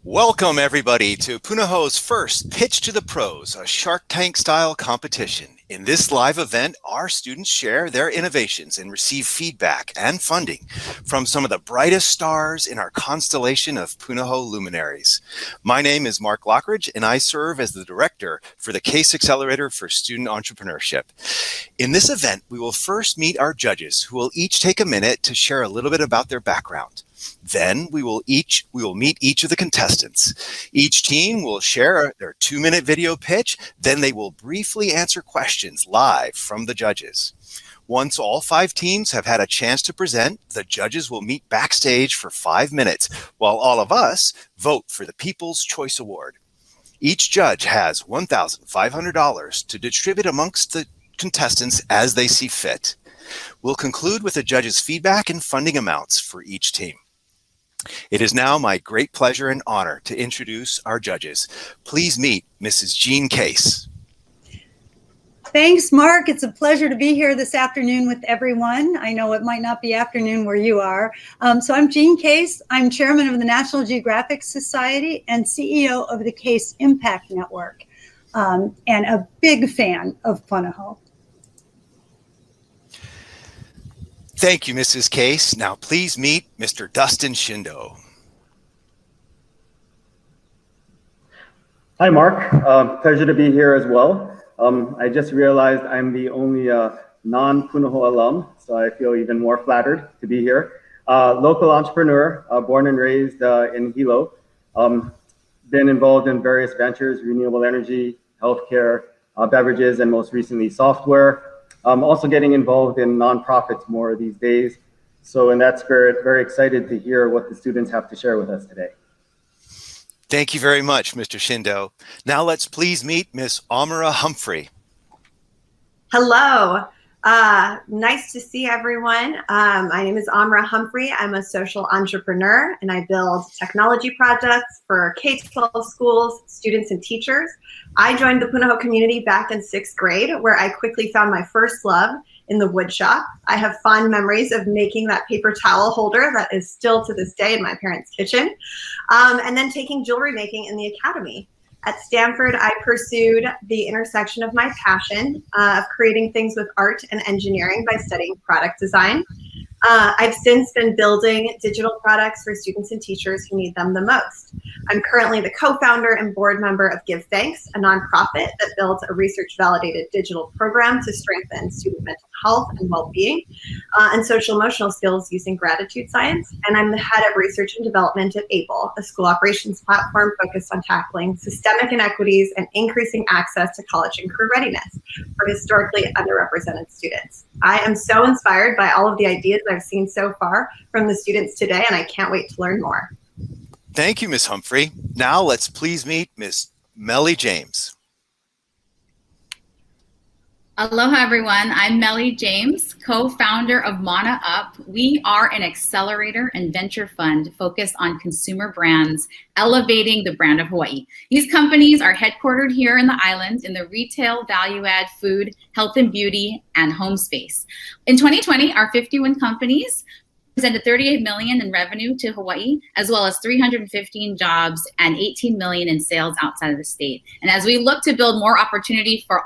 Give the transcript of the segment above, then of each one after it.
Welcome, everybody, to Punahou's first Pitch to the Pros, a Shark Tank-style competition. In this live event, our students share their innovations and receive feedback and funding from some of the brightest stars in our constellation of Punahou luminaries. My name is Mark Lockridge, and I serve as the director for the CASE Accelerator for Student Entrepreneurship. In this event, we will first meet our judges, who will each take a minute to share a little bit about their background. Then we will meet each of the contestants. Each team will share their 2-minute video pitch. Then they will briefly answer questions live from the judges. Once all 5 teams have had a chance to present, the judges will meet backstage for 5 minutes while all of us vote for the People's Choice Award. Each judge has $1,500 to distribute amongst the contestants as they see fit. We'll conclude with the judges' feedback and funding amounts for each team. It is now my great pleasure and honor to introduce our judges. Please meet Mrs. Jean Case. Thanks, Mark. It's a pleasure to be here this afternoon with everyone. I know it might not be afternoon where you are. So I'm Jean Case. I'm chairman of the National Geographic Society and CEO of the CASE Impact Network, and a big fan of Punahou. Thank you, Mrs. Case. Now please meet Mr. Dustin Shindo. Hi, Mark. Pleasure to be here as well. I just realized I'm the only non-Punahou alum, so I feel even more flattered to be here. Local entrepreneur, born and raised in Hilo. Been involved in various ventures, renewable energy, healthcare, beverages, and most recently software. Also getting involved in nonprofits more these days. So in that spirit, very excited to hear what the students have to share with us today. Thank you very much, Mr. Shindo. Now let's please meet Miss Amara Humphrey. Hello. Nice to see everyone. My name is Amara Humphrey. I'm a social entrepreneur, and I build technology projects for K-12 schools, students, and teachers. I joined the Punahou community back in 6th grade, where I quickly found my first love in the wood shop. I have fond memories of making that paper towel holder that is still to this day in my parents' kitchen, and then taking jewelry making in the academy. At Stanford, I pursued the intersection of my passion of creating things with art and engineering by studying product design. I've since been building digital products for students and teachers who need them the most. I'm currently the co-founder and board member of Give Thanks, a nonprofit that builds a research-validated digital program to strengthen student mental health and well-being and social-emotional skills using gratitude science. And I'm the head of research and development at ABLE, a school operations platform focused on tackling systemic inequities and increasing access to college and career readiness for historically underrepresented students. I am so inspired by all of the ideas I've seen so far from the students today, and I can't wait to learn more. Thank you, Ms. Humphrey. Now let's please meet Ms. Melly James. Aloha, everyone. I'm Melly James, co-founder of Mana Up. We are an accelerator and venture fund focused on consumer brands, elevating the brand of Hawaii. These companies are headquartered here in the islands in the retail, value-add, food, health and beauty, and home space. In 2020, our 51 companies presented $38 million in revenue to Hawaii, as well as 315 jobs and 18 million in sales outside of the state. And as we look to build more opportunity for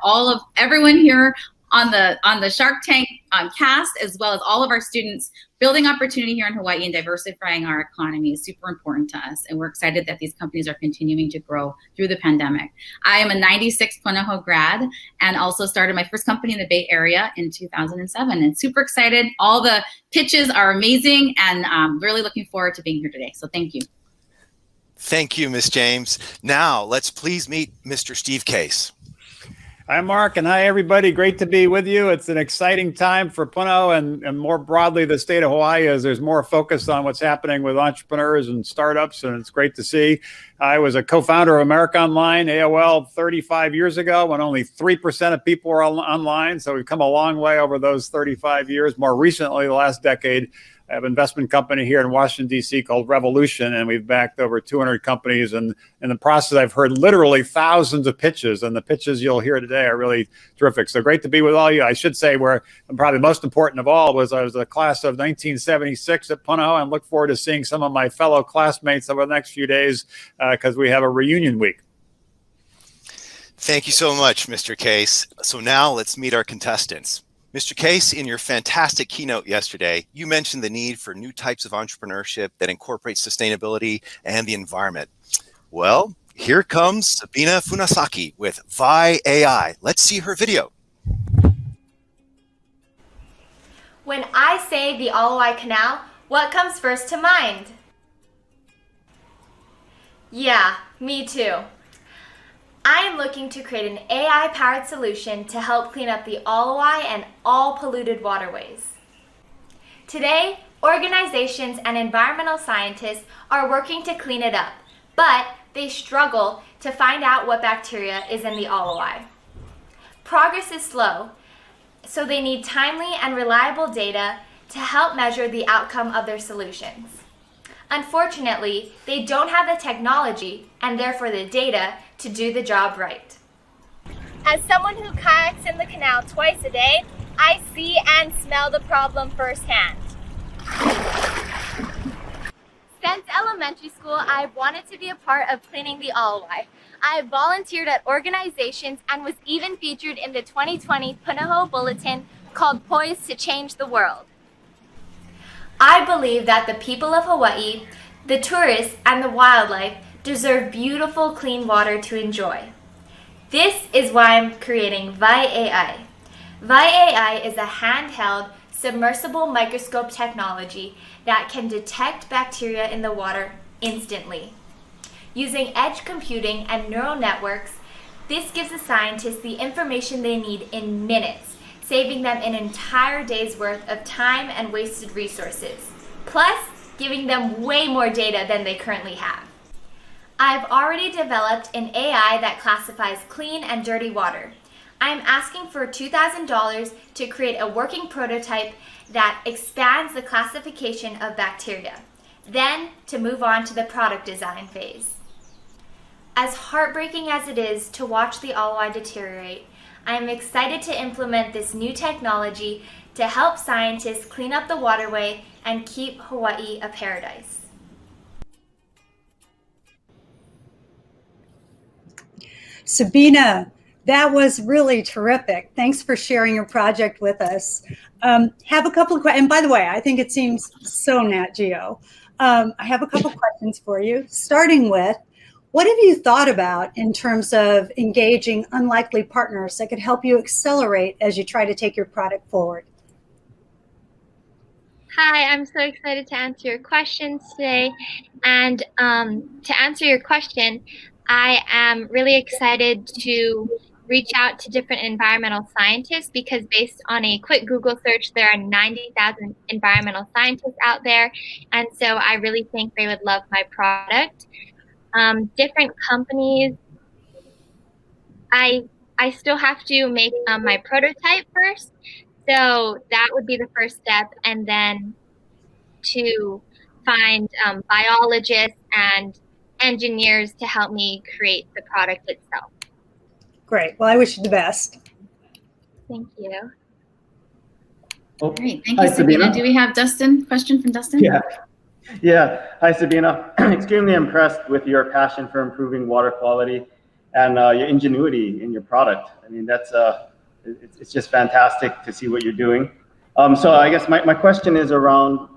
everyone here on the Shark Tank cast, as well as all of our students, building opportunity here in Hawaii and diversifying our economy is super important to us. And we're excited that these companies are continuing to grow through the pandemic. I am a 96 Punahou grad and also started my first company in the Bay Area in 2007. And super excited. All the pitches are amazing and really looking forward to being here today. So thank you. Thank you, Ms. James. Now let's please meet Mr. Steve Case. Hi, Mark, and hi, everybody. Great to be with you. It's an exciting time for Punahou and more broadly the state of Hawaii as there's more focus on what's happening with entrepreneurs and startups, and it's great to see. I was a co-founder of America Online, AOL, 35 years ago when only 3% of people were online, so we've come a long way over those 35 years. More recently, the last decade, I have an investment company here in Washington, D.C. called Revolution, and we've backed over 200 companies. And in the process, I've heard literally thousands of pitches, and the pitches you'll hear today are really terrific. So great to be with all you. I should say where probably most important of all was I was a class of 1976 at Punahou, and look forward to seeing some of my fellow classmates over the next few days because we have a reunion week. Thank you so much, Mr. Case. So now let's meet our contestants. Mr. Case, in your fantastic keynote yesterday, you mentioned the need for new types of entrepreneurship that incorporate sustainability and the environment. Well, here comes Sabina Funasaki with Vi AI. Let's see her video. When I say the Alawai Canal, what comes first to mind? Yeah, me too. I am looking to create an AI-powered solution to help clean up the Alawai and all polluted waterways. Today, organizations and environmental scientists are working to clean it up, but they struggle to find out what bacteria is in the Alawai. Progress is slow, so they need timely and reliable data to help measure the outcome of their solutions. Unfortunately, they don't have the technology and therefore the data to do the job right. As someone who kayaks in the canal twice a day, I see and smell the problem firsthand. Since elementary school, I've wanted to be a part of cleaning the Alawai. I have volunteered at organizations and was even featured in the 2020 Punahou Bulletin called Poised to Change the World. I believe that the people of Hawaii, the tourists, and the wildlife deserve beautiful, clean water to enjoy. This is why I'm creating Vi AI. Vi AI is a handheld, submersible microscope technology that can detect bacteria in the water instantly. Using edge computing and neural networks, this gives the scientists the information they need in minutes, saving them an entire day's worth of time and wasted resources, plus giving them way more data than they currently have. I've already developed an AI that classifies clean and dirty water. I'm asking for $2,000 to create a working prototype that expands the classification of bacteria, then to move on to the product design phase. As heartbreaking as it is to watch the Alawai deteriorate, I am excited to implement this new technology to help scientists clean up the waterway and keep Hawaii a paradise. Sabina, that was really terrific. Thanks for sharing your project with us. Have a couple of questions. And by the way, I think it seems so Nat Geo. I have a couple questions for you, starting with, what have you thought about in terms of engaging unlikely partners that could help you accelerate as you try to take your product forward? Hi, I'm so excited to answer your questions today. And to answer your question, I am really excited to reach out to different environmental scientists because based on a quick Google search, there are 90,000 environmental scientists out there. And so I really think they would love my product. Different companies, I still have to make my prototype first. So that would be the first step. And then to find biologists and engineers to help me create the product itself. Great. Well, I wish you the best. Thank you. Great. Thank you, Sabina. Do we have Dustin? Question from Dustin? Yeah. Hi, Sabina. Extremely impressed with your passion for improving water quality and your ingenuity in your product. I mean, that's it's just fantastic to see what you're doing. So I guess my question is around,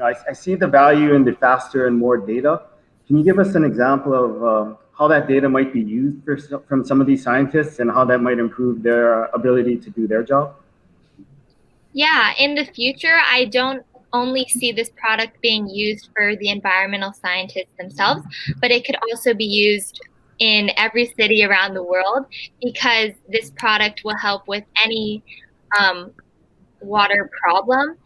I see the value in the faster and more data. Can you give us an example of how that data might be used from some of these scientists and how that might improve their ability to do their job? Yeah, in the future, I don't only see this product being used for the environmental scientists themselves, but it could also be used in every city around the world because this product will help with any water problem.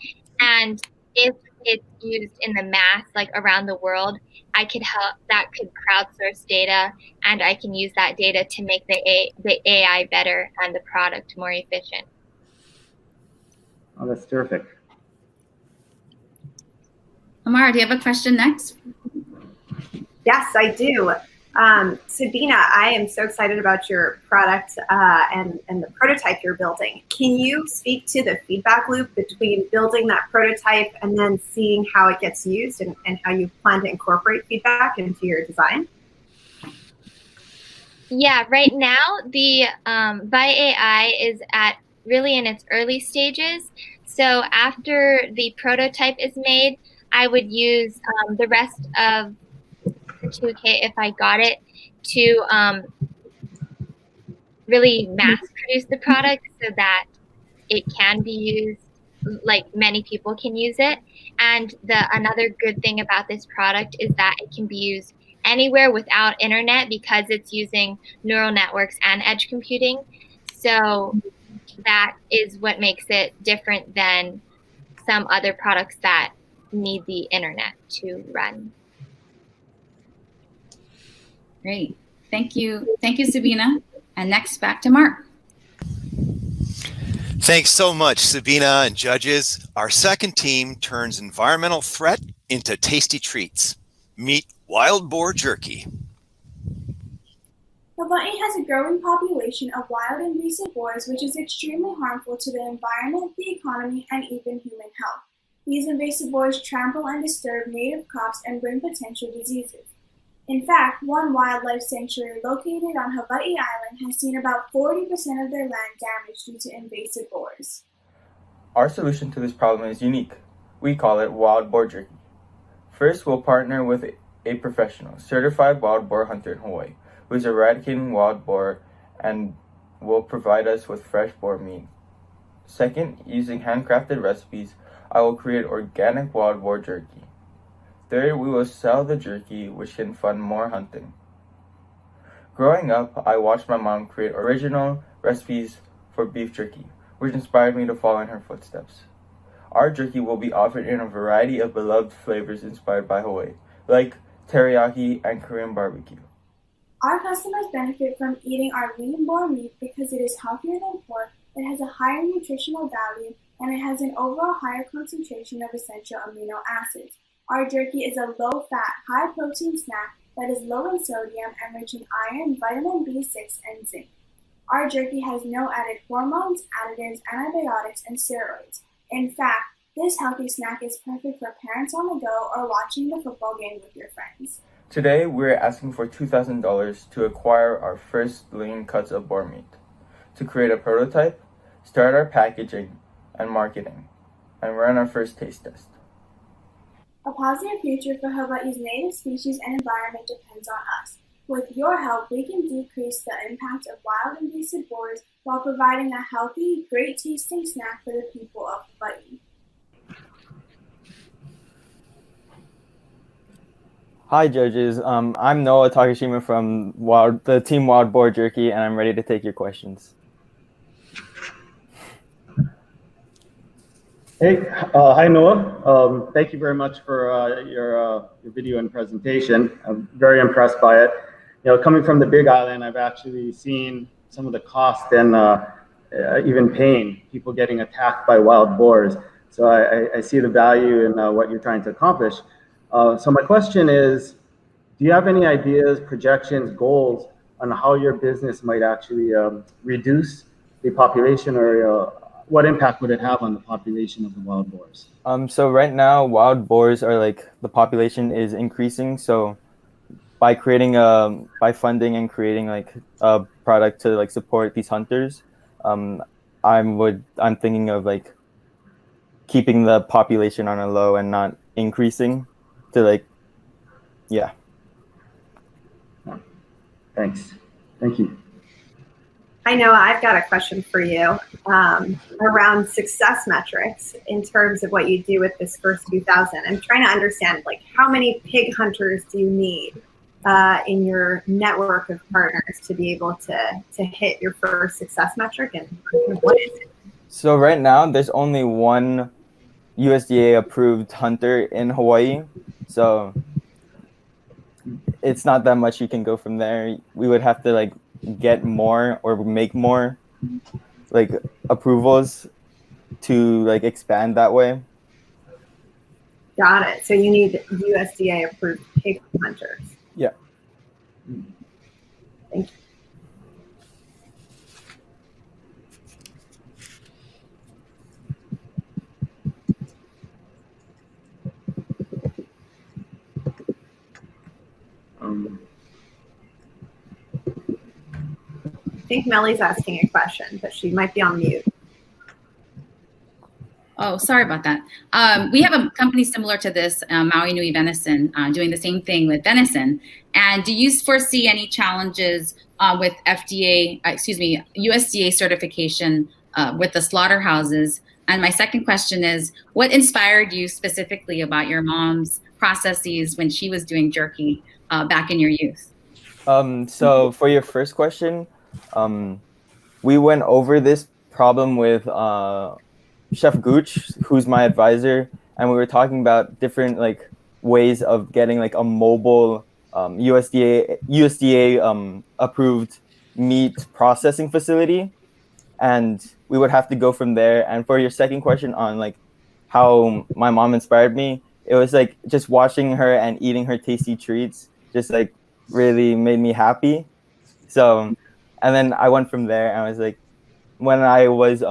And if it's used in the mass, like around the world, I could help, that could crowdsource data, and I can use that data to make the AI better and the product more efficient. Oh, that's terrific. Amara, do you have a question next? Yes, I do. Sabina, I am so excited about your product and the prototype you're building. Can you speak to the feedback loop between building that prototype and then seeing how it gets used and how you plan to incorporate feedback into your design? Yeah, right now the Vi AI is at really in its early stages. So after the prototype is made, I would use the rest of the 2K if I got it to really mass produce the product so that it can be used, like many people can use it. And the another good thing about this product is that it can be used anywhere without internet because it's using neural networks and edge computing. So that is what makes it different than some other products that need the internet to run. Great. Thank you. Thank you, Sabina. And next, back to Mark. Thanks so much, Sabina and judges. Our second team turns environmental threat into tasty treats. Meet wild boar jerky. Hawaii has a growing population of wild invasive boars, which is extremely harmful to the environment, the economy, and even human health. These invasive boars trample and disturb native crops and bring potential diseases. In fact, one wildlife sanctuary located on Hawaii Island has seen about 40% of their land damaged due to invasive boars. Our solution to this problem is unique. We call it wild boar jerky. First, we'll partner with a professional, certified wild boar hunter in Hawaii, who is eradicating wild boar and will provide us with fresh boar meat. Second, using handcrafted recipes, I will create organic wild boar jerky. Third, we will sell the jerky, which can fund more hunting. Growing up, I watched my mom create original recipes for beef jerky, which inspired me to follow in her footsteps. Our jerky will be offered in a variety of beloved flavors inspired by Hawaii, like teriyaki and Korean barbecue. Our customers benefit from eating our lean boar meat because it is healthier than pork, it has a higher nutritional value, and it has an overall higher concentration of essential amino acids. Our jerky is a low-fat, high-protein snack that is low in sodium and rich in iron, vitamin B6, and zinc. Our jerky has no added hormones, additives, antibiotics, and steroids. In fact, this healthy snack is perfect for parents on the go or watching the football game with your friends. Today, we're asking for $2,000 to acquire our first lean cuts of boar meat, to create a prototype, start our packaging and marketing, and run our first taste test. A positive future for Hawaii's native species and environment depends on us. With your help, we can decrease the impact of wild invasive boars while providing a healthy, great-tasting snack for the people of Hawaii. Hi, judges. I'm Noah Takashima from the team Wild Boar Jerky, and I'm ready to take your questions. Hey, hi Noah. Thank you very much for your video and presentation. I'm very impressed by it. You know, coming from the Big Island, I've actually seen some of the cost and even pain, people getting attacked by wild boars. So I see the value in what you're trying to accomplish. So my question is, do you have any ideas, projections, goals on how your business might actually reduce the population, or what impact would it have on the population of the wild boars? So right now, wild boars are the population is increasing. So by creating by funding and creating a product to support these hunters, I'm thinking of keeping the population on a low and not increasing to yeah. Thanks. Thank you. I know I've got a question for you around success metrics in terms of what you do with this first 2,000. I'm trying to understand, how many pig hunters do you need in your network of partners to be able to hit your first success metric, and what is it? So right now, there's only one USDA approved hunter in Hawaii. So it's not that much you can go from there. We would have to get more or make more approvals to expand that way. Got it. So you need USDA approved pig hunters. Yeah. Thank you. think Melly's asking a question, but she might be on mute. Oh, sorry about that. We have a company similar to this, Maui Nui Venison, doing the same thing with venison. And do you foresee any challenges with USDA certification with the slaughterhouses? And my second question is, what inspired you specifically about your mom's processes when she was doing jerky back in your youth? So for your first question, we went over this problem with Chef Gooch, who's my advisor, and we were talking about different like ways of getting like a mobile USDA approved meat processing facility, and we would have to go from there. And for your second question on like how my mom inspired me, it was like just watching her and eating her tasty treats just like really made me happy. So, and then I went from there, and I was like, when I was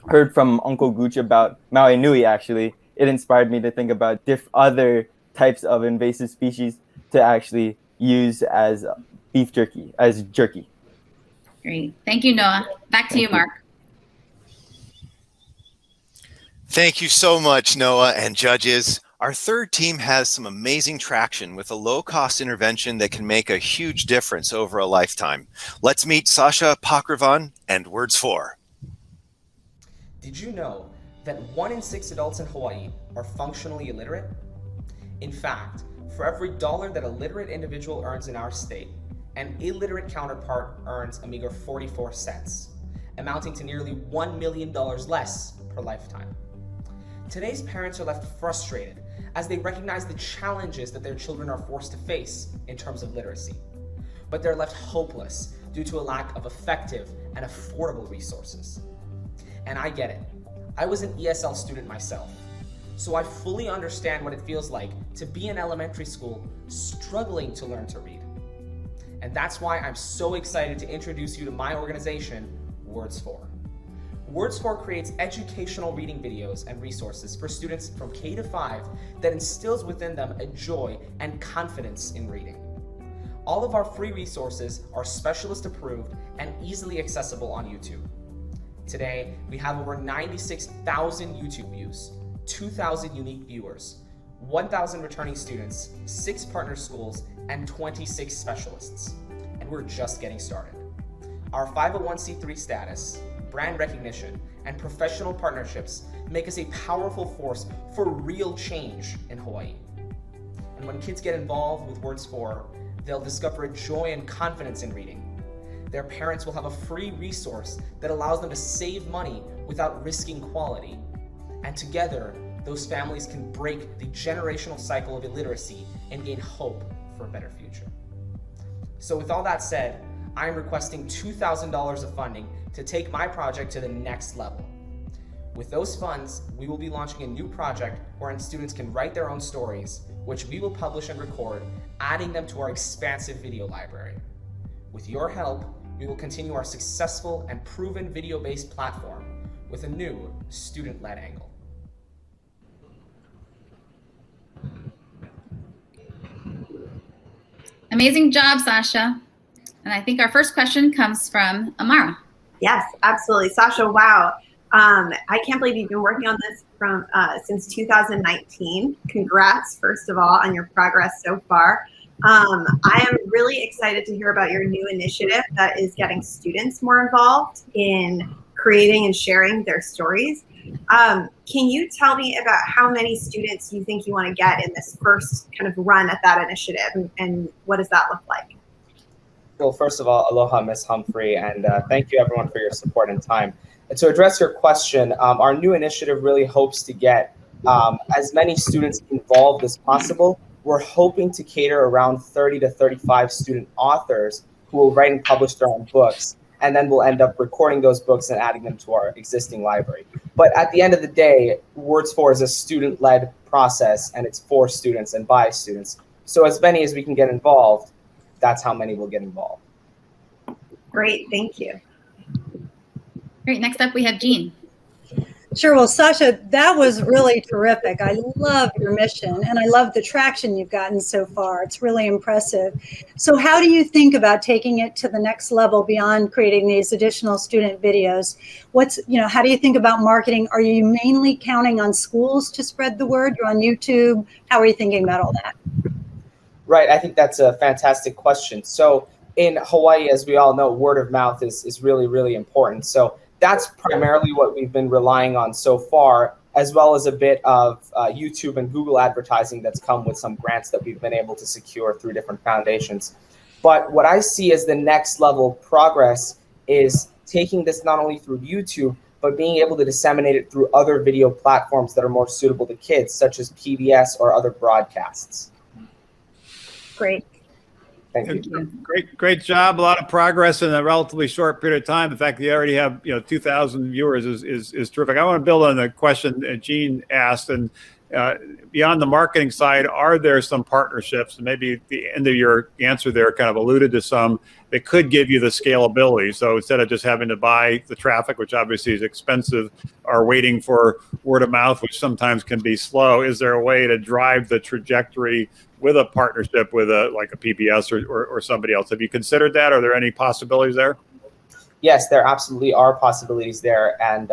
heard from Uncle Gooch about Maui Nui, actually, it inspired me to think about other types of invasive species to actually use as beef jerky, as jerky. Great. Thank you, Noah. Back to you, Mark. Thank you so much, Noah and judges. Our third team has some amazing traction with a low-cost intervention that can make a huge difference over a lifetime. Let's meet Sasha Pakravan and Words 4. Did you know that 1 in 6 adults in Hawaii are functionally illiterate? In fact, for every dollar that a literate individual earns in our state, an illiterate counterpart earns a meager 44 cents, amounting to nearly $1 million less per lifetime. Today's parents are left frustrated as they recognize the challenges that their children are forced to face in terms of literacy. But they're left hopeless due to a lack of effective and affordable resources. And I get it. I was an ESL student myself, so I fully understand what it feels like to be in elementary school struggling to learn to read. And that's why I'm so excited to introduce you to my organization, Words 4. Words 4 creates educational reading videos and resources for students from K to 5 that instills within them a joy and confidence in reading. All of our free resources are specialist approved and easily accessible on YouTube. Today, we have over 96,000 YouTube views, 2,000 unique viewers, 1,000 returning students, 6 partner schools, and 26 specialists. And we're just getting started. Our 501c3 status, brand recognition, and professional partnerships make us a powerful force for real change in Hawaii. And when kids get involved with Words 4, they'll discover a joy and confidence in reading. Their parents will have a free resource that allows them to save money without risking quality. And together, those families can break the generational cycle of illiteracy and gain hope for a better future. So with all that said, I am requesting $2,000 of funding to take my project to the next level. With those funds, we will be launching a new project wherein students can write their own stories, which we will publish and record, adding them to our expansive video library. With your help, we will continue our successful and proven video-based platform with a new student-led angle. Amazing job, Sasha. And I think our first question comes from Amara. Yes, absolutely. Sasha, wow. I can't believe you've been working on this from since 2019. Congrats, first of all, on your progress so far. I am really excited to hear about your new initiative that is getting students more involved in creating and sharing their stories. Can you tell me about how many students you think you want to get in this first kind of run at that initiative, and what does that look like? Well, first of all, aloha, Ms. Humphrey, and thank you everyone for your support and time. And to address your question, our new initiative really hopes to get as many students involved as possible. We're hoping to cater around 30 to 35 student authors who will write and publish their own books, and then we'll end up recording those books and adding them to our existing library. But at the end of the day, Words 4 is a student-led process, and it's for students and by students. So as many as we can get involved, that's how many will get involved. Great, thank you. Great, next up we have Jean. Sure. Well, Sasha, that was really terrific. I love your mission and I love the traction you've gotten so far. It's really impressive. So how do you think about taking it to the next level beyond creating these additional student videos? How do you think about marketing? Are you mainly counting on schools to spread the word? You're on YouTube. How are you thinking about all that? Right. I think that's a fantastic question. So in Hawaii, as we all know, word of mouth is really, really important. So that's primarily what we've been relying on so far, as well as a bit of YouTube and Google advertising that's come with some grants that we've been able to secure through different foundations. But what I see as the next level of progress is taking this not only through YouTube, but being able to disseminate it through other video platforms that are more suitable to kids, such as PBS or other broadcasts. Great. Thank you. Great job. A lot of progress in a relatively short period of time. The fact that you already have 2,000 viewers is terrific. I want to build on the question that Jean asked, and beyond the marketing side, are there some partnerships? And maybe at the end of your answer there kind of alluded to some that could give you the scalability. So instead of just having to buy the traffic, which obviously is expensive, or waiting for word of mouth, which sometimes can be slow, is there a way to drive the trajectory with a partnership with a PBS or somebody else? Have you considered that? Are there any possibilities there? Yes, there absolutely are possibilities there. And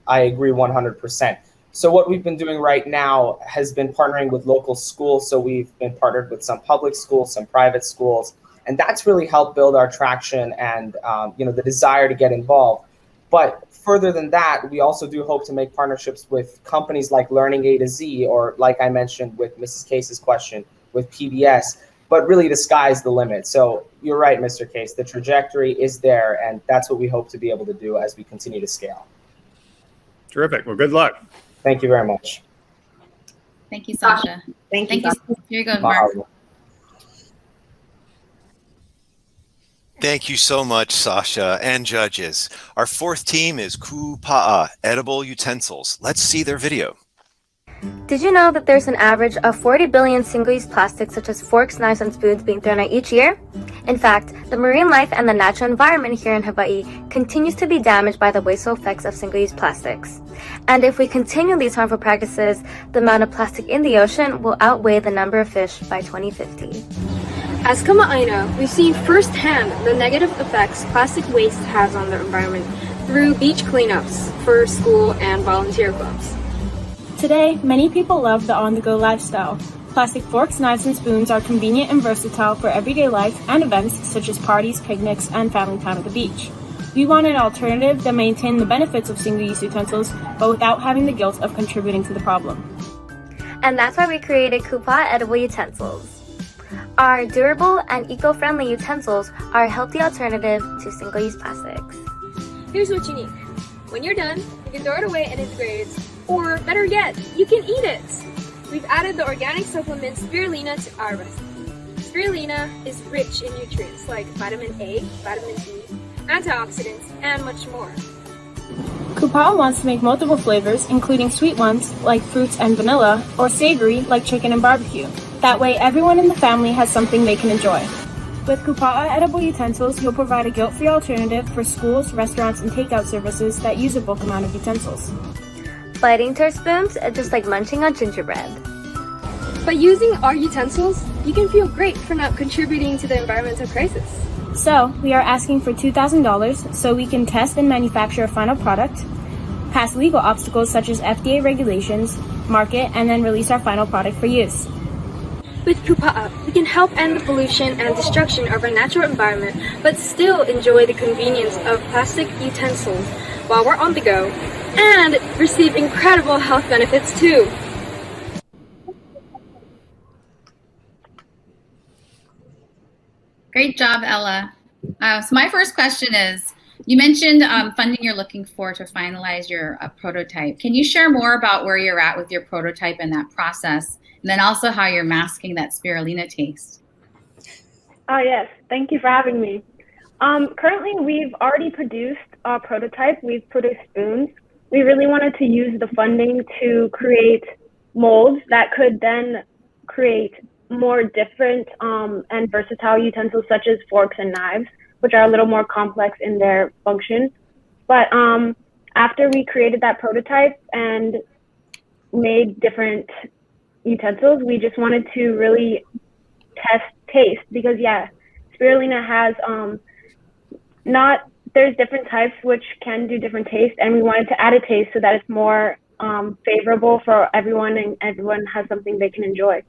I agree 100%. So what we've been doing right now has been partnering with local schools. So we've been partnered with some public schools, some private schools, and that's really helped build our traction and the desire to get involved. But further than that, we also do hope to make partnerships with companies like Learning A to Z, or like I mentioned with Mrs. Case's question, with PBS, but really the sky's the limit. So you're right, Mr. Case, the trajectory is there, and that's what we hope to be able to do as we continue to scale. Terrific. Well, good luck. Thank you very much. Thank you, Sasha. Thank you. Here you go, Mark. Thank you so much, Sasha and judges. Our fourth team is Kupa'a, Edible Utensils. Let's see their video. Did you know that there's an average of 40 billion single-use plastics such as forks, knives, and spoons being thrown out each year? In fact, the marine life and the natural environment here in Hawaii continues to be damaged by the wasteful effects of single-use plastics. And if we continue these harmful practices, the amount of plastic in the ocean will outweigh the number of fish by 2050. As Kama'aina, we've seen firsthand the negative effects plastic waste has on the environment through beach cleanups for school and volunteer clubs. Today, many people love the on-the-go lifestyle. Plastic forks, knives, and spoons are convenient and versatile for everyday life and events such as parties, picnics, and family time at the beach. We want an alternative that maintains the benefits of single-use utensils, but without having the guilt of contributing to the problem. And that's why we created Kupa'a Edible Utensils. Our durable and eco-friendly utensils are a healthy alternative to single-use plastics. Here's what you need. When you're done, you can throw it away and it degrades. Or better yet, you can eat it! We've added the organic supplement Spirulina to our recipe. Spirulina is rich in nutrients like vitamin A, vitamin E, antioxidants, and much more. Kupa'a wants to make multiple flavors, including sweet ones like fruits and vanilla, or savory like chicken and barbecue. That way everyone in the family has something they can enjoy. With Kupa'a Edible Utensils, you'll provide a guilt-free alternative for schools, restaurants, and takeout services that use a bulk amount of utensils. Biting to our spoons is just like munching on gingerbread. By using our utensils, you can feel great for not contributing to the environmental crisis. So, we are asking for $2,000 so we can test and manufacture a final product, pass legal obstacles such as FDA regulations, market, and then release our final product for use. With Kupa'a, we can help end the pollution and destruction of our natural environment, but still enjoy the convenience of plastic utensils while we're on the go, and receive incredible health benefits too. Great job, Ella. So my first question is, you mentioned funding you're looking for to finalize your prototype. Can you share more about where you're at with your prototype and that process, and then also how you're masking that spirulina taste? Oh, yes. Thank you for having me. Currently, we've already produced a prototype. We've produced spoons. We really wanted to use the funding to create molds that could then create more different and versatile utensils such as forks and knives, which are a little more complex in their function. But after we created that prototype and made different utensils, we just wanted to really test taste because spirulina has there's different types which can do different tastes, and we wanted to add a taste so that it's more favorable for everyone and everyone has something they can enjoy.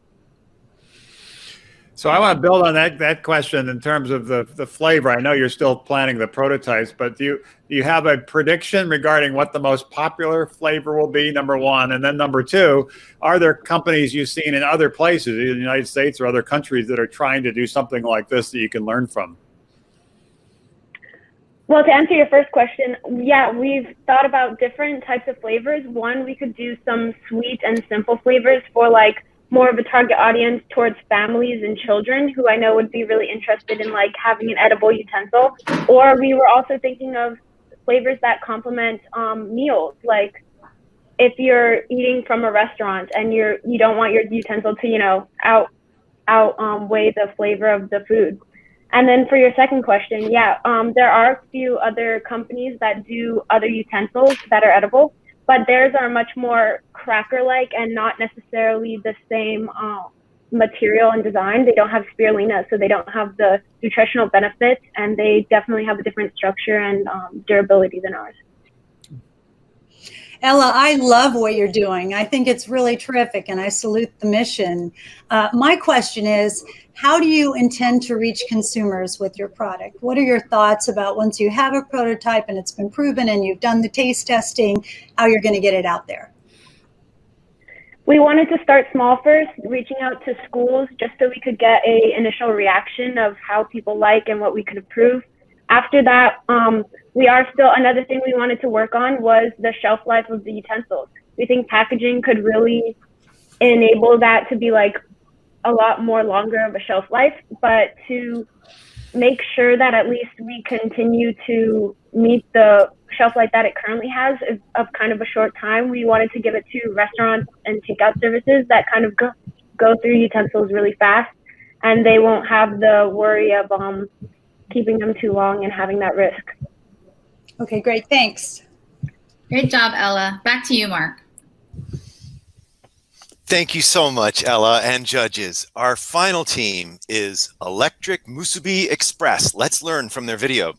So I want to build on that question in terms of the flavor. I know you're still planning the prototypes, but do you have a prediction regarding what the most popular flavor will be, number one? And then number two, are there companies you've seen in other places, either in the United States or other countries, that are trying to do something like this that you can learn from? Well, to answer your first question, we've thought about different types of flavors. One, we could do some sweet and simple flavors for like more of a target audience towards families and children who I know would be really interested in like having an edible utensil. Or we were also thinking of flavors that complement meals. Like if you're eating from a restaurant and you don't want your utensil to, outweigh the flavor of the food. And then for your second question, there are a few other companies that do other utensils that are edible, but theirs are much more cracker-like and not necessarily the same material and design. They don't have spirulina, so they don't have the nutritional benefits, and they definitely have a different structure and durability than ours. Ella, I love what you're doing. I think it's really terrific, and I salute the mission. My question is, how do you intend to reach consumers with your product? What are your thoughts about once you have a prototype and it's been proven and you've done the taste testing, how you're going to get it out there? We wanted to start small first, reaching out to schools just so we could get an initial reaction of how people like and what we could improve. After that, another thing we wanted to work on was the shelf life of the utensils. We think packaging could really enable that to be like a lot more longer of a shelf life, but to make sure that at least we continue to meet the shelf life that it currently has of kind of a short time, we wanted to give it to restaurants and takeout services that kind of go through utensils really fast, and they won't have the worry of keeping them too long and having that risk. Okay, great. Thanks. Great job, Ella. Back to you, Mark. Thank you so much, Ella and judges. Our final team is Electric Musubi Express. Let's learn from their video.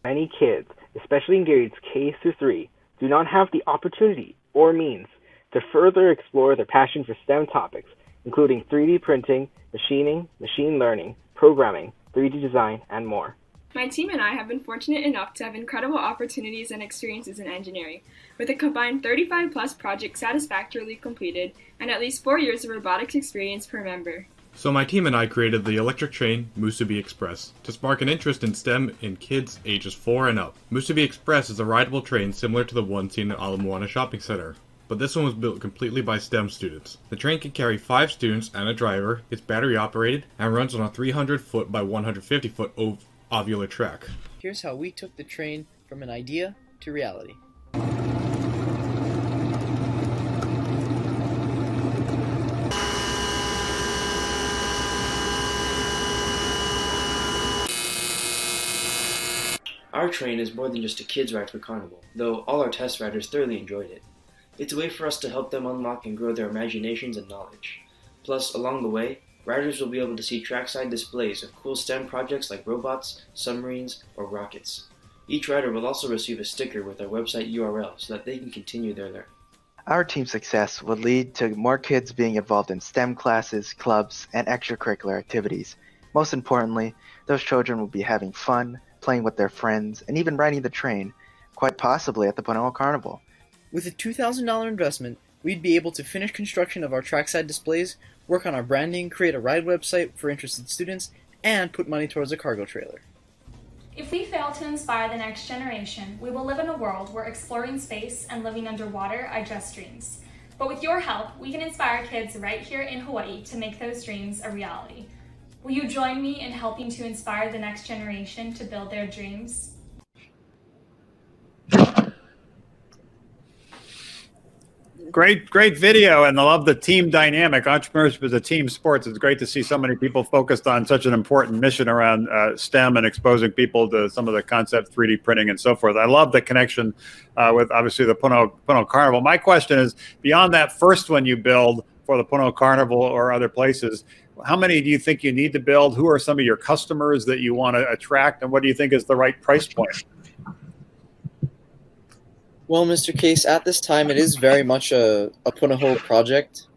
Many kids, especially in grades K through 3, do not have the opportunity or means to further explore their passion for STEM topics, including 3D printing, machining, machine learning, programming, 3D design, and more. My team and I have been fortunate enough to have incredible opportunities and experiences in engineering, with a combined 35+ projects satisfactorily completed and at least 4 years of robotics experience per member. So my team and I created the electric train Musubi Express to spark an interest in STEM in kids ages 4 and up. Musubi Express is a rideable train similar to the one seen at Ala Moana Shopping Center, but this one was built completely by STEM students. The train can carry 5 students and a driver, it's battery operated, and runs on a 300-foot by 150-foot ovular track. Here's how we took the train from an idea to reality. Our train is more than just a kids' ride for Carnival, though all our test riders thoroughly enjoyed it. It's a way for us to help them unlock and grow their imaginations and knowledge. Plus, along the way, riders will be able to see trackside displays of cool STEM projects like robots, submarines, or rockets. Each rider will also receive a sticker with our website URL so that they can continue their learning. Our team's success will lead to more kids being involved in STEM classes, clubs, and extracurricular activities. Most importantly, those children will be having fun, playing with their friends, and even riding the train, quite possibly at the Punahou Carnival. With a $2,000 investment, we'd be able to finish construction of our trackside displays, work on our branding, create a ride website for interested students, and put money towards a cargo trailer. If we fail to inspire the next generation, we will live in a world where exploring space and living underwater are just dreams. But with your help, we can inspire kids right here in Hawaii to make those dreams a reality. Will you join me in helping to inspire the next generation to build their dreams? Great video, and I love the team dynamic. Entrepreneurship is a team sport. It's great to see so many people focused on such an important mission around STEM and exposing people to some of the concept 3D printing and so forth. I love the connection with obviously the Puno Carnival. My question is, beyond that first one you build for the Puno Carnival or other places, how many do you think you need to build? Who are some of your customers that you want to attract, and what do you think is the right price point? Well, Mr. Case, at this time, it is very much a Punahou project.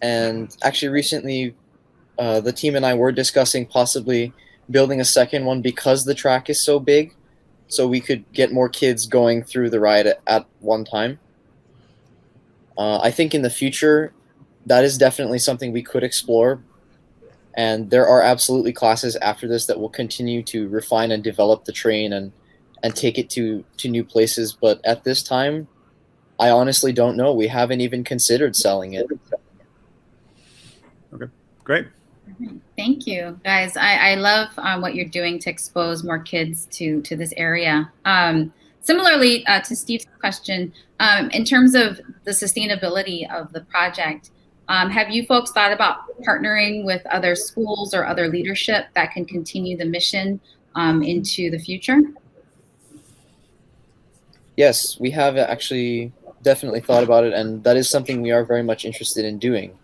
And actually, recently, the team and I were discussing possibly building a second one because the track is so big, so we could get more kids going through the ride at one time. I think in the future, that is definitely something we could explore. And there are absolutely classes after this that will continue to refine and develop the train and take it to new places. But at this time, I honestly don't know. We haven't even considered selling it. Okay, great. Thank you, guys. I love what you're doing to expose more kids to this area. Similarly to Steve's question, in terms of the sustainability of the project, have you folks thought about partnering with other schools or other leadership that can continue the mission into the future? Yes, we have actually definitely thought about it, and that is something we are very much interested in doing.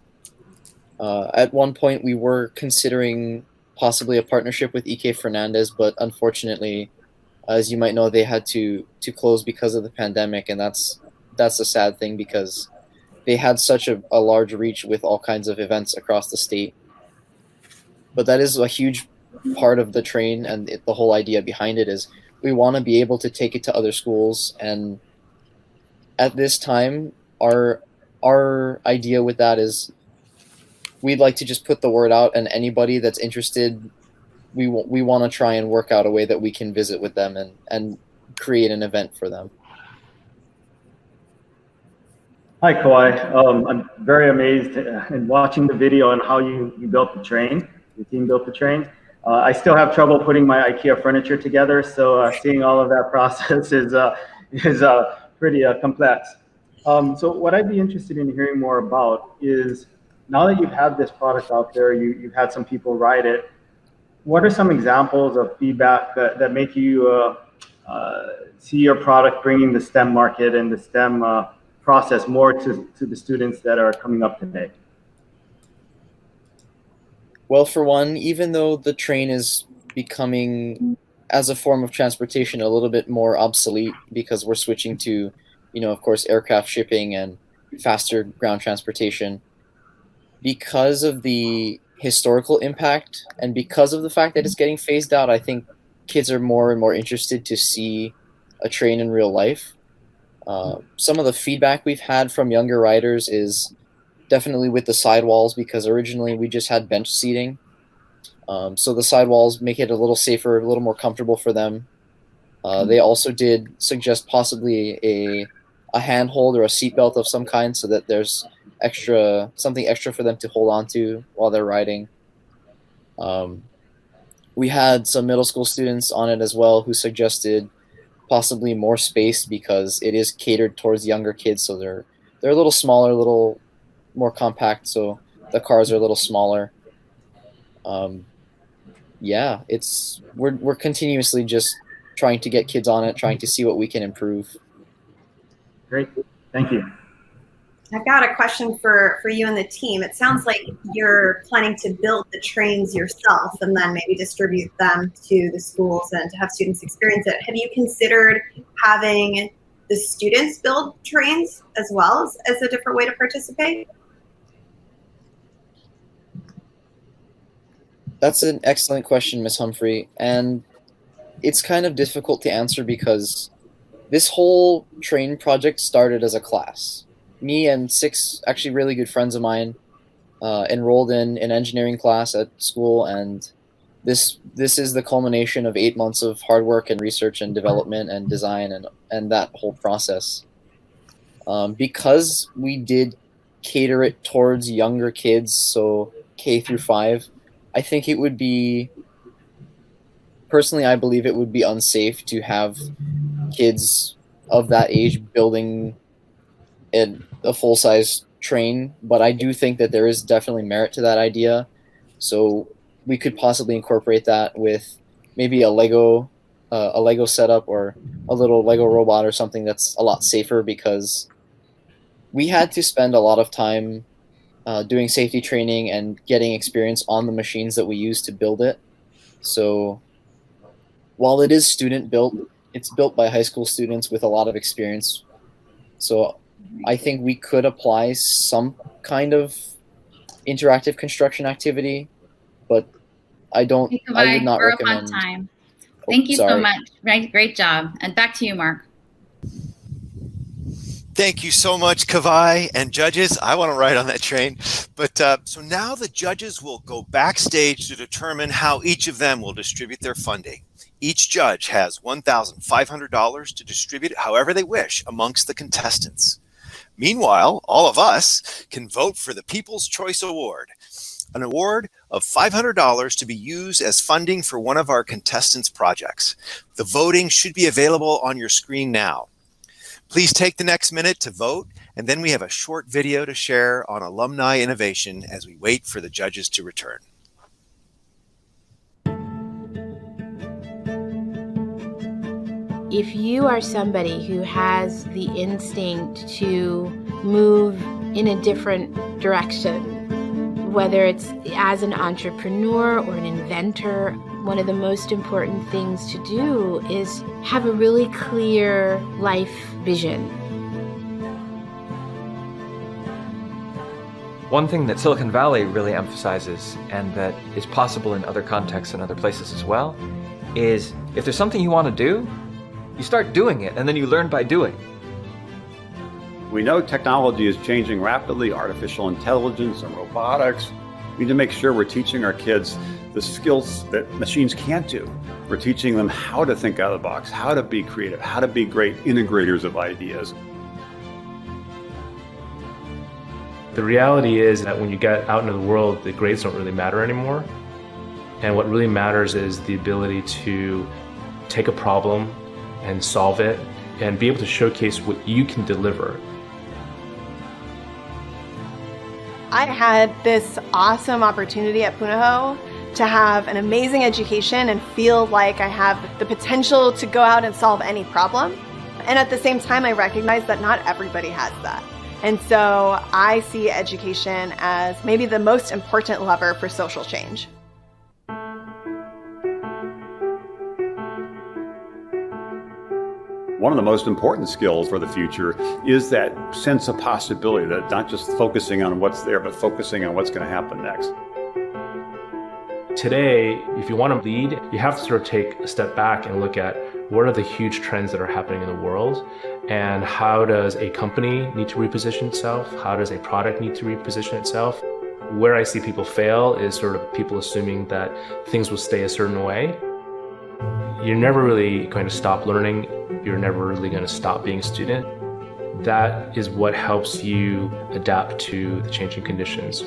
At one point, we were considering possibly a partnership with EK Fernandez, but unfortunately, as you might know, they had to close because of the pandemic, and that's a sad thing because they had such a large reach with all kinds of events across the state. But that is a huge part of the train, and the whole idea behind it is we want to be able to take it to other schools. And at this time, our idea with that is we'd like to just put the word out, and anybody that's interested, we want to try and work out a way that we can visit with them and create an event for them. Hi, Kawhi. I'm very amazed in watching the video and how you built the train. Your team built the train. I still have trouble putting my IKEA furniture together, so seeing all of that process is pretty complex. So what I'd be interested in hearing more about is, now that you've had this product out there, you've had some people ride it, what are some examples of feedback that make you see your product bringing the STEM market and the STEM process more to the students that are coming up today? Well, for one, even though the train is becoming, as a form of transportation, a little bit more obsolete because we're switching to, of course, aircraft shipping and faster ground transportation, because of the historical impact and because of the fact that it's getting phased out, I think kids are more and more interested to see a train in real life. Some of the feedback we've had from younger riders is definitely with the sidewalls, because originally we just had bench seating. So the sidewalls make it a little safer, a little more comfortable for them. They also did suggest possibly a handhold or a seatbelt of some kind so that there's something extra for them to hold on to while they're riding. We had some middle school students on it as well who suggested possibly more space because it is catered towards younger kids, so they're a little smaller, a little more compact, so the cars are a little smaller. Yeah, we're continuously just trying to get kids on it, trying to see what we can improve. Great, thank you. I've got a question for you and the team. It sounds like you're planning to build the trains yourself and then maybe distribute them to the schools and to have students experience it. Have you considered having the students build trains as well as a different way to participate? That's an excellent question, Ms. Humphrey, and it's kind of difficult to answer because this whole train project started as a class. Me and 6 actually really good friends of mine enrolled in an engineering class at school, and this is the culmination of 8 months of hard work and research and development and design and that whole process. Because we did cater it towards younger kids, so K through 5, I think it would be, personally, I believe it would be unsafe to have kids of that age building a full-size train, but I do think that there is definitely merit to that idea. So we could possibly incorporate that with maybe a Lego setup or a little Lego robot or something that's a lot safer, because we had to spend a lot of time doing safety training and getting experience on the machines that we use to build it. So while it is student built, it's built by high school students with a lot of experience. So I think we could apply some kind of interactive construction activity, but I would not We're recommend. up on time. Thank you so sorry. much. Great job. And back to you, Mark. Thank you so much, Kavai and judges. I want to ride on that train. But so now the judges will go backstage to determine how each of them will distribute their funding. Each judge has $1,500 to distribute however they wish amongst the contestants. Meanwhile, all of us can vote for the People's Choice Award, an award of $500 to be used as funding for one of our contestants' projects. The voting should be available on your screen now. Please take the next minute to vote, and then we have a short video to share on alumni innovation as we wait for the judges to return. If you are somebody who has the instinct to move in a different direction, whether it's as an entrepreneur or an inventor, one of the most important things to do is have a really clear life vision. One thing that Silicon Valley really emphasizes, and that is possible in other contexts and other places as well, is if there's something you want to do, you start doing it, and then you learn by doing. We know technology is changing rapidly, artificial intelligence and robotics. We need to make sure we're teaching our kids the skills that machines can't do. We're teaching them how to think out of the box, how to be creative, how to be great integrators of ideas. The reality is that when you get out into the world, the grades don't really matter anymore. And what really matters is the ability to take a problem and solve it and be able to showcase what you can deliver. I had this awesome opportunity at Punahou to have an amazing education and feel like I have the potential to go out and solve any problem. And at the same time, I recognize that not everybody has that. And so I see education as maybe the most important lever for social change. One of the most important skills for the future is that sense of possibility, that not just focusing on what's there, but focusing on what's going to happen next. Today, if you want to lead, you have to sort of take a step back and look at what are the huge trends that are happening in the world, and how does a company need to reposition itself? How does a product need to reposition itself? Where I see people fail is sort of people assuming that things will stay a certain way. You're never really going to stop learning. You're never really going to stop being a student. That is what helps you adapt to the changing conditions.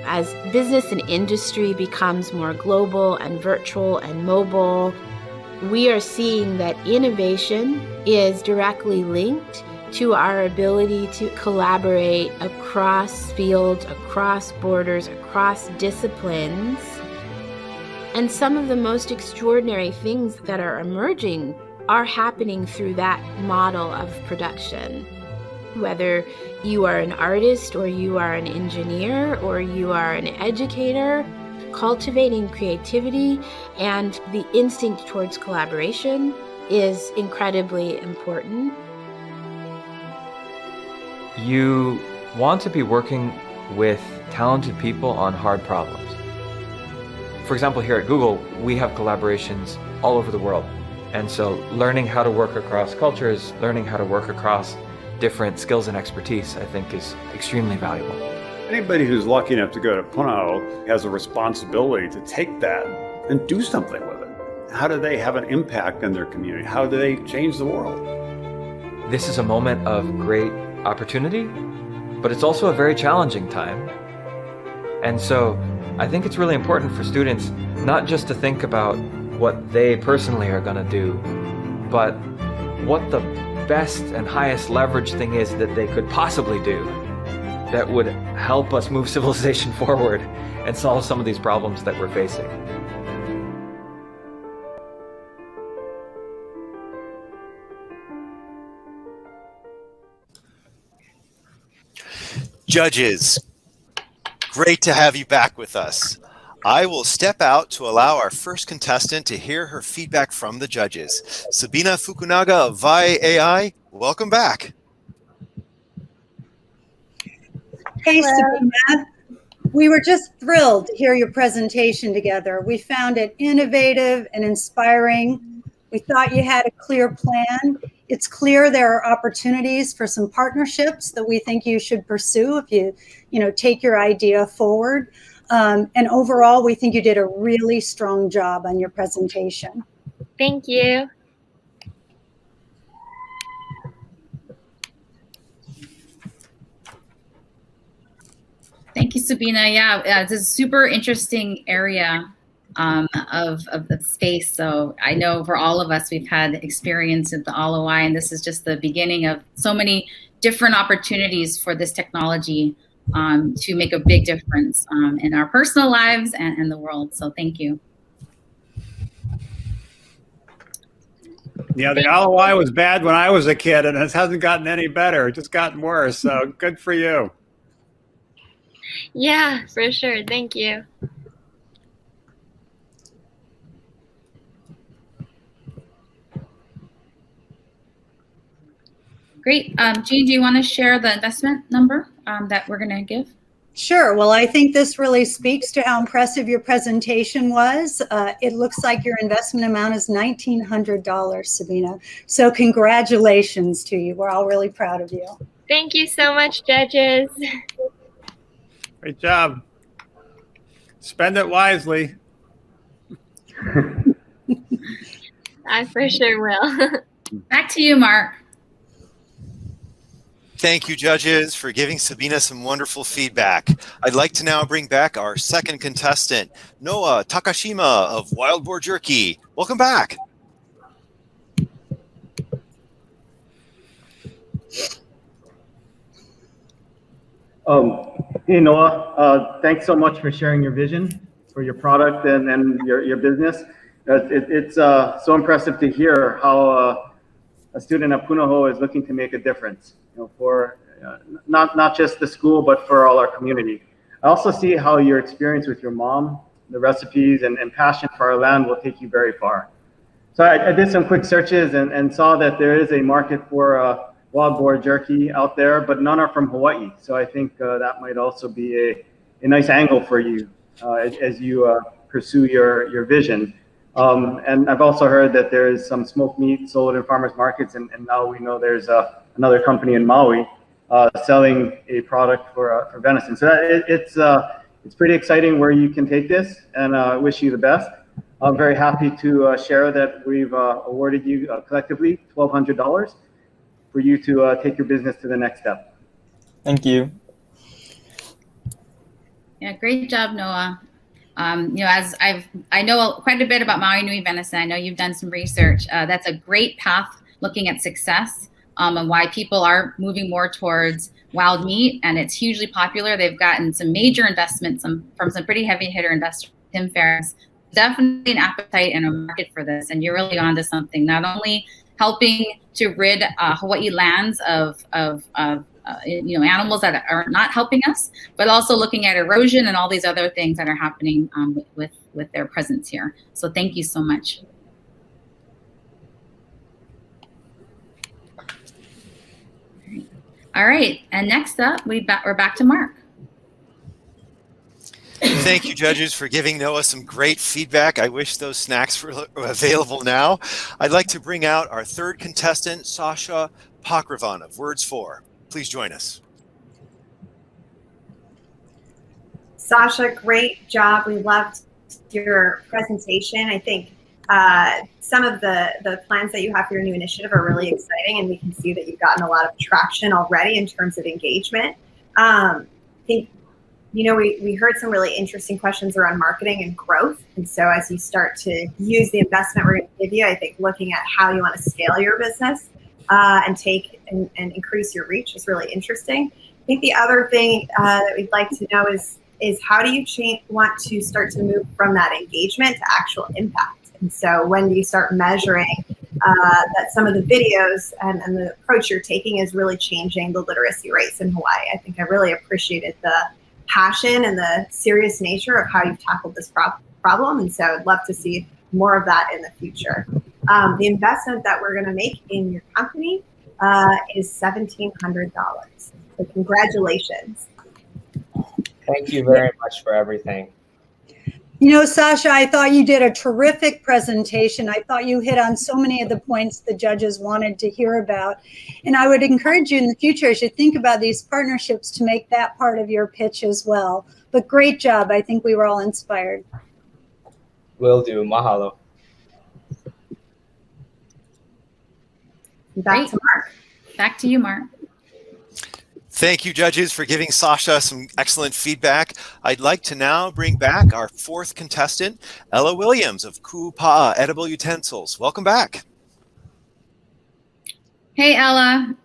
As business and industry becomes more global and virtual and mobile, we are seeing that innovation is directly linked to our ability to collaborate across fields, across borders, across disciplines. And some of the most extraordinary things that are emerging are happening through that model of production. Whether you are an artist or you are an engineer or you are an educator, cultivating creativity and the instinct towards collaboration is incredibly important. You want to be working with talented people on hard problems. For example, here at Google, we have collaborations all over the world. And so learning how to work across cultures, learning how to work across different skills and expertise, I think is extremely valuable. Anybody who's lucky enough to go to Punahou has a responsibility to take that and do something with it. How do they have an impact in their community? How do they change the world? This is a moment of great opportunity, but it's also a very challenging time. And so I think it's really important for students not just to think about what they personally are going to do, but what the best and highest leverage thing is that they could possibly do that would help us move civilization forward and solve some of these problems that we're facing. Judges, great to have you back with us. I will step out to allow our first contestant to hear her feedback from the judges. Sabina Fukunaga of Vi AI, welcome back. Hey, Sabina. We were just thrilled to hear your presentation together. We found it innovative and inspiring. We thought you had a clear plan. It's clear there are opportunities for some partnerships that we think you should pursue if you take your idea forward. And overall, we think you did a really strong job on your presentation. Thank you. Thank you, Sabina. Yeah, it's a super interesting area of the space. So I know for all of us, we've had experience at the ROI, and this is just the beginning of so many different opportunities for this technology to make a big difference in our personal lives and the world. So thank you. Yeah, the ROI was bad when I was a kid, and it hasn't gotten any better. It's just gotten worse. So good for you. Yeah, for sure. Thank you. Great. Jean, do you want to share the investment number that we're going to give? Sure. Well, I think this really speaks to how impressive your presentation was. It looks like your investment amount is $1,900, Sabina. So congratulations to you. We're all really proud of you. Thank you so much, judges. Great job. Spend it wisely. I for sure will. Back to you, Mark. Thank you, judges, for giving Sabina some wonderful feedback. I'd like to now bring back our second contestant, Noah Takashima of Wild Boar Jerky. Welcome back. Hey, Noah, thanks so much for sharing your vision for your product and your business. It's so impressive to hear how a student at Punahou is looking to make a difference, for not just the school, but for all our community. I also see how your experience with your mom, the recipes, and passion for our land will take you very far. So I did some quick searches and saw that there is a market for wild boar jerky out there, but none are from Hawaii. So I think that might also be a nice angle for you as you pursue your vision. And I've also heard that there is some smoked meat sold in farmers markets, and now we know there's another company in Maui selling a product for venison. So it's pretty exciting where you can take this, and I wish you the best. I'm very happy to share that we've awarded you collectively $1,200 for you to take your business to the next step. Thank you. Yeah, great job, Noah. As I know quite a bit about Maui Nui venison. I know you've done some research. That's a great path looking at success and why people are moving more towards wild meat, and it's hugely popular. They've gotten some major investments from some pretty heavy hitter investors. Tim Ferriss, definitely an appetite and a market for this, and you're really onto something. Not only helping to rid Hawaii lands of animals that are not helping us, but also looking at erosion and all these other things that are happening with their presence here. So thank you so much. All right, and next up, we're back to Mark. Thank you, judges, for giving Noah some great feedback. I wish those snacks were available now. I'd like to bring out our third contestant, Sasha Pakravan of Words 4. Please join us. Sasha, great job. We loved your presentation. I think some of the plans that you have for your new initiative are really exciting, and we can see that you've gotten a lot of traction already in terms of engagement. I think, we heard some really interesting questions around marketing and growth. And so as you start to use the investment we're going to give you, I think looking at how you want to scale your business and take and increase your reach is really interesting. I think the other thing that we'd like to know is how do you want to start to move from that engagement to actual impact? And so when do you start measuring that some of the videos and the approach you're taking is really changing the literacy rates in Hawaii? I think I really appreciated the passion and the serious nature of how you've tackled this problem. And so I'd love to see more of that in the future. The investment that we're going to make in your company is $1,700. So congratulations. Thank you very much for everything. You know, Sasha, I thought you did a terrific presentation. I thought you hit on so many of the points the judges wanted to hear about. And I would encourage you in the future, as you think about these partnerships, to make that part of your pitch as well. But great job. I think we were all inspired. Will do. Mahalo. Back to Mark. Back to you, Mark. Thank you, judges, for giving Sasha some excellent feedback. I'd like to now bring back our fourth contestant, Ella Williams of Kupa'a Edible Utensils. Welcome back. Hey, Ella.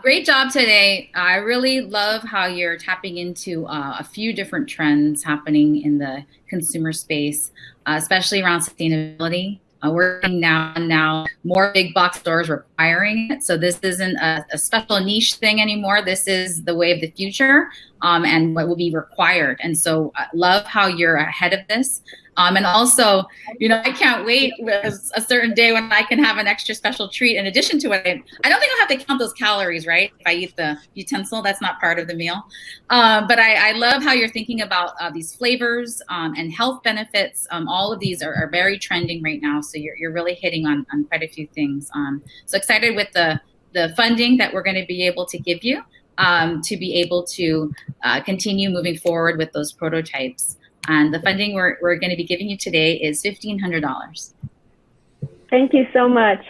Great job today. I really love how you're tapping into a few different trends happening in the consumer space, especially around sustainability. We're seeing now more big box stores requiring it. So this isn't a special niche thing anymore. This is the way of the future and what will be required. And so I love how you're ahead of this. And also, you know, I can't wait a certain day when I can have an extra special treat in addition to what I don't think I'll have to count those calories, right? If I eat the utensil, that's not part of the meal. But I love how you're thinking about these flavors and health benefits. All of these are very trending right now. So you're really hitting on quite a few things. So excited with the funding that we're going to be able to give you to be able to continue moving forward with those prototypes. And the funding we're going to be giving you today is $1,500. Thank you so much.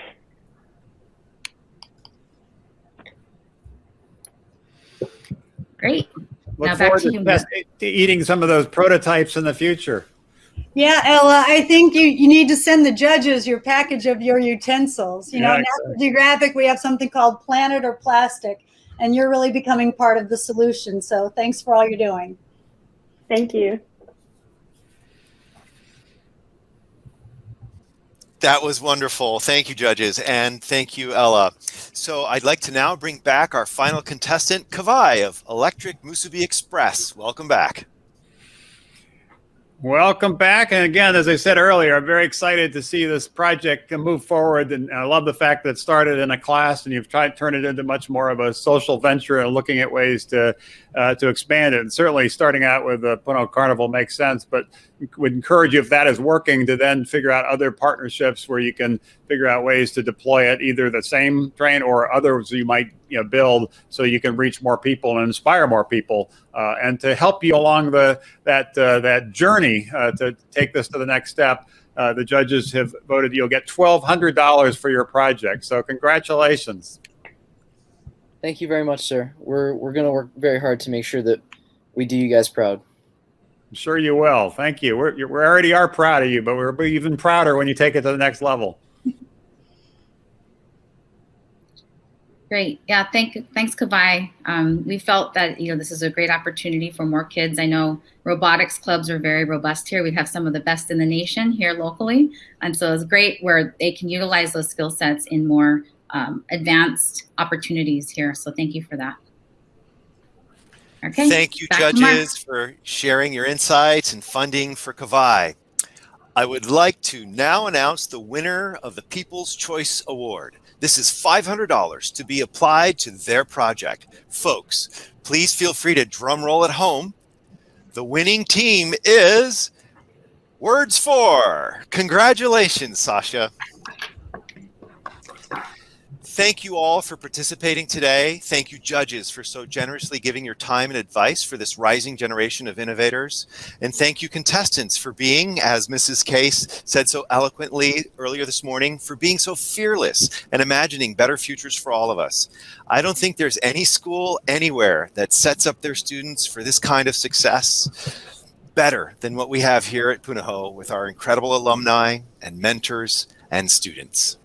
Great. Look Now back forward to you, to eating some of those prototypes in the future. Yeah, Ella, I think you need to send the judges your package of your utensils. You know, Yeah, in National Geographic, we have something called Planet or Plastic, and you're really becoming part of the solution. So thanks for all you're doing. Thank you. That was wonderful. Thank you, judges, and thank you, Ella. So I'd like to now bring back our final contestant, Kavai of Electric Musubi Express. Welcome back. Welcome back. And again, as I said earlier, I'm very excited to see this project move forward. And I love the fact that it started in a class and you've tried to turn it into much more of a social venture and looking at ways to expand it. And certainly starting out with the Punahou Carnival makes sense, but would encourage you, if that is working, to then figure out other partnerships where you can figure out ways to deploy it, either the same train or others you might build, so you can reach more people and inspire more people, and to help you along that journey to take this to the next step. The judges have voted you'll get $1,200 for your project. So congratulations. Thank you very much, sir. We're going to work very hard to make sure that we do you guys proud. I'm sure you will. Thank you. We already are proud of you, but we'll be even prouder when you take it to the next level. Great. Yeah, thanks, Kavai. We felt that this is a great opportunity for more kids. I know robotics clubs are very robust here. We have some of the best in the nation here locally. And so it's great where they can utilize those skill sets in more advanced opportunities here. So thank you for that. Okay. Thank you, judges, for sharing your insights and funding for Kavai. I would like to now announce the winner of the People's Choice Award. This is $500 to be applied to their project. Folks, please feel free to drum roll at home. The winning team is Words For. Congratulations, Sasha. Thank you all for participating today. Thank you, judges, for so generously giving your time and advice for this rising generation of innovators. And thank you, contestants, for being, as Mrs. Case said so eloquently earlier this morning, for being so fearless and imagining better futures for all of us. I don't think there's any school anywhere that sets up their students for this kind of success better than what we have here at Punahou with our incredible alumni and mentors and students.